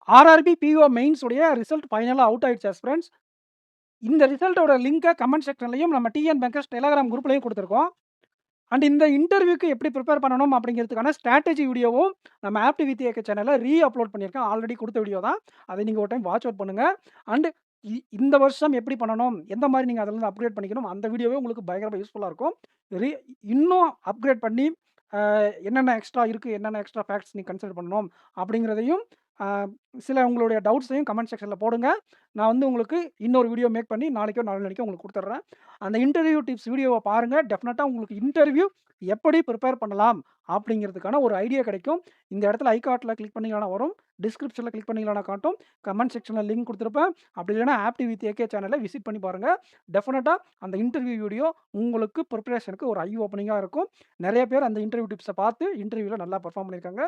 RRB PO mains உடைய result ஃபைனலா out ஆயிடுச்சு ஃபிரெண்ட்ஸ். இந்த ரிசல்ட்டோட லிங்க கமெண்ட் செக்ஷன்லயும் நம்ம டிஎன் பேங்கர்ஸ் டெலகிராம் குரூப்லயும் குடுத்துருக்கோம். அண்ட் இந்த இன்டர்வியூக்கு எப்படி ப்ரிப்பேர் பண்ணணும் அப்படிங்கிறதுக்கான ஸ்ட்ராட்டஜி வீடியோவும் நம்ம ஆப்டி வித் ஏகே சேனல்ல அப்லோட் பண்ணியிருக்கேன். ஆல்ரெடி குடுத்த வீடியோ தான். அதை நீங்க ஒரு டைம் வாட்ச் அவுட் பண்ணுங்க. அண்ட் இந்த வருஷம் எப்படி பண்ணணும்? எந்த மாரி நீங்க அதிலருந்து அப்கிரேட் பண்ணிக்கணும்? அந்த வீடியோவே உங்களுக்கு பயங்கரமா யூஸ்ஃபுல்லா இருக்கும். ரீ இன்னும் அப்கிரேட் பண்ணி என்னென்ன எக்ஸ்ட்ரா இருக்கு? என்னென்ன எக்ஸ்ட்ரா ஃபேக்ட்ஸ் நீங்க கன்சிடர் பண்ணணும்? அப்படிங்கிறதையும் அ சில உங்களுடைய டவுட்ஸையும் கமெண்ட் செக்ஷன்ல போடுங்க. நான் வந்து உங்களுக்கு இன்னொரு வீடியோ மேக் பண்ணி நாளைக்கோ, நாளான்னைக்கோ உங்களுக்கு குடுத்துடுறேன். அந்த இன்டர்வியூ டிப்ஸ் வீடியோவ பாருங்க. டெஃபினட்டா உங்களுக்கு இன்டர்வியூ எப்படி ப்ரிப்பேர் பண்ணலாம்? அப்படிங்கிறதுக்கான ஒரு ஐடியா கிடைக்கும். இந்த இடத்துல ஐ கார்ட்ல கிளிக் பண்ணீங்கன்னா வரும். டிஸ்கிரிப்ஷன்ல கிளிக் பண்ணீங்கன்னா காட்டும். கமெண்ட் செக்ஷன்ல லிங்க் குடுத்திருப்பேன். அப்படி இல்லன்னா ஆப்டி வித் ஏகே சேனல விசிட் பண்ணி பாருங்க. டெஃபினட்டா அந்த இன்டர்வியூ வீடியோ உங்களுக்கு பிரிப்பரேஷனுக்கு ஒரு ஐ ஓப்பனிங்கா இருக்கும். நெறைய பேர் அந்த இன்டர்வியூ டிப்ஸ பார்த்து இன்டர்வியூல நல்லா பெர்ஃபார்ம் பண்ணியிருக்காங்க.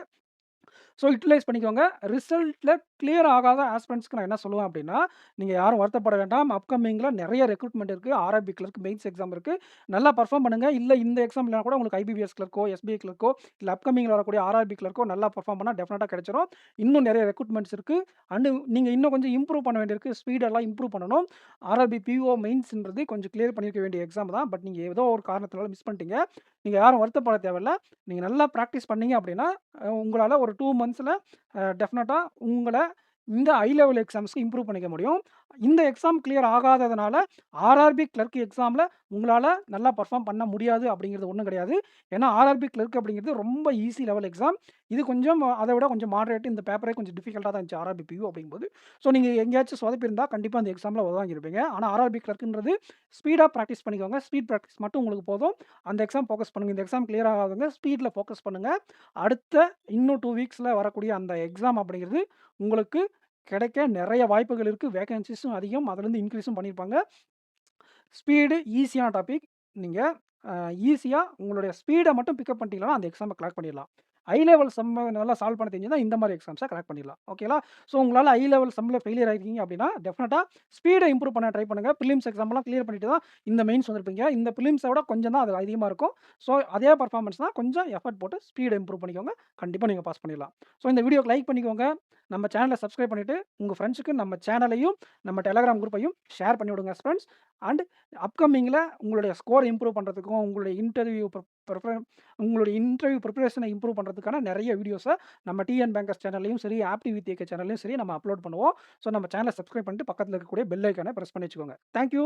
ஸோ யுட்டிலைஸ் பண்ணிக்கோங்க. ரிசல்ட்ல கிளியர் ஆகாத ஆஸ்பிரண்ட்ஸ்க்கு நான் என்ன சொல்லுவேன் அப்படின்னா, நீங்க யாரும் வருத்தப்பட வேண்டாம். அப்கமிங்ல நெறைய ரெக்ரூட்மெண்ட் இருக்கு. ஆர்ஆர்பி கிளர்க் மெயின்ஸ் எக்ஸாம் இருக்கு. நல்லா பெர்ஃபார்ம் பண்ணுங்க. இல்ல இந்த எக்ஸாம் இல்லனா கூட உங்களுக்கு ஐபிபிஎஸ் கிளர்க்கோ, எஸ்பிஐ கிளர்க்கோ, இல்ல அப்கமிங்ல வரக்கூடிய ஆர்ஆர்பி கிளர்க்கோ நல்லா பெர்ஃபார்ம் பண்ணா டெஃபினட்டா கிடைச்சிரும். இன்னும் நெறைய ரெக்ரூட்மெண்ட்ஸ் இருக்கு. அண்ட் நீங்க இன்னும் கொஞ்சம் இம்ப்ரூவ் பண்ண வேண்டியிருக்கு. ஸ்பீட் எல்லாம் இம்ப்ரூவ் பண்ணணும். ஆர்ஆர்பி பிஓ மெயின்ஸ்ன்றது கொஞ்சம் கிளியர் பண்ணியிருக்க வேண்டிய எக்ஸாம் தான். பட் நீங்க ஏதோ ஒரு காரணத்தினால மிஸ் பண்ணிட்டீங்க. நீங்க யாரும் வருத்தப்பட தேவையில்ல. நீங்க நல்லா பிராக்டிஸ் பண்ணீங்க அப்படின்னா, உங்களால ஒரு 2 மந்த்ஸ்ல டெஃபினட்டா உங்கள இந்த ஹை லெவல் எக்ஸாம்ஸ்க்கு இம்ப்ரூவ் பண்ணிக்க முடியும். இந்த எக்ஸாம் கிளியர் ஆகாததுனால, ஆர்ஆர்பி கிளர்க் எக்ஸாம்ல உங்களால நல்லா பெர்ஃபார்ம் பண்ண முடியாது அப்படிங்கிறது ஒண்ணும் கிடையாது. ஏன்னா, ஆர்ஆர்பி கிளர்க் அப்படிங்கிறது ரொம்ப ஈஸி லெவல் எக்ஸாம். இது கொஞ்சம் அத விட கொஞ்சம் மாடரேட். இந்த பேப்பரே கொஞ்சம் டிஃபிகல்ட்டா தான் இருந்துச்சு ஆர்ஆர்பி பியூ அப்படிங்கும்போது. ஸோ நீங்க எங்கேயாச்சும் சொதப்பியிருந்தா கண்டிப்பா அந்த எக்ஸாம்ல உதவாங்கியிருப்பீங்க. ஆனா, ஆர்ஆர்பி கிளர்க்ன்றது ஸ்பீடா பிராக்டிஸ் பண்ணிக்கோங்க. ஸ்பீட் பிராக்டிஸ் மட்டும் உங்களுக்கு போதும். அந்த எக்ஸாம் ஃபோக்கஸ் பண்ணுங்க. இந்த எக்ஸாம் கிளியர் ஆகாதவங்க ஸ்பீட்ல ஃபோக்கஸ் பண்ணுங்க. அடுத்த இன்னும் 2 வீக்ஸ்ல வரக்கூடிய அந்த எக்ஸாம் அப்படிங்கிறது உங்களுக்கு கிடைக்க நெறைய வாய்ப்புகள் இருக்கு. வேக்கன்ஸீஸும் அதிகம். அதுலருந்து இன்கிரீஸும் பண்ணியிருப்பாங்க. ஸ்பீடு ஈஸியான டாபிக். நீங்க அ ஈஸியா உங்களுடைய ஸ்பீட மட்டும் பிக்கப் பண்ணிட்டீங்கன்னா, அந்த எக்ஸாம கிராக் பண்ணிடலாம். ஹை லெவல் சம்ம நல்லா சால்வ் பண்ண தெரிஞ்சதுனா, இந்த மாரி எக்ஸாம்ஸ கிராக் பண்ணிடலாம். ஓகேங்களா? ஸோ உங்களால ஹை லெவல் சம்ல ஃபெயிலியர் ஆயிருக்கீங்க அப்படின்னா, டெஃபினட்டா ஸ்பீட இம்ப்ரூவ் பண்ண ட்ரை பண்ணுங்க. பிலிம்ஸ் எக்ஸாம்லாம் கிளியர் பண்ணிட்டு தான் இந்த மெயின்ஸ் வந்திருப்பீங்க. இந்த பிலிம்ஸ விட கொஞ்சம் தான் அது அதிகமா இருக்கும். ஸோ அதே பெர்ஃபார்மன்ஸ் தான் கொஞ்சம் எஃபோர்ட் போட்டு ஸ்பீட இம்ப்ரூவ் பண்ணிக்கோங்க. கண்டிப்பா நீங்க பாஸ் பண்ணிடலாம். ஸோ இந்த வீடியோக்கு லைக் பண்ணிக்கோங்க. நம்ம சேனல சப்ஸ்கிரைப் பண்ணிட்டு, உங்க ஃப்ரெண்ட்ஸ்க்கு நம்ம சேனலையும், நம்ம டெலகிராம் குரூப்பையும் ஷேர் பண்ணி விடுங்க ஃபிரெண்ட்ஸ். அண்ட் அப்கமிங்ல உங்களுடைய ஸ்கோர் இம்ப்ரூவ் பண்றதுக்கும், உங்களுடைய இன்டர்வியூ பிரிப்பரேஷன இம்ப்ரூவ் பண்றதுக்கான நெறைய வீடியோஸ நம்ம டிஎன் பேங்கர்ஸ் சேனல்லயும் சரி, ஆப்டி வித் ஏகே சேனல்லயும் சரி நம்ம அப்லோட் பண்ணுவோம். ஸோ நம்ம சேனல சப்ஸ்கிரைப் பண்ணிட்டு பக்கத்துல இருக்கக்கூடிய பெல் ஐகான பிரஸ் பண்ணி வச்சுக்கோங்க. Thank you.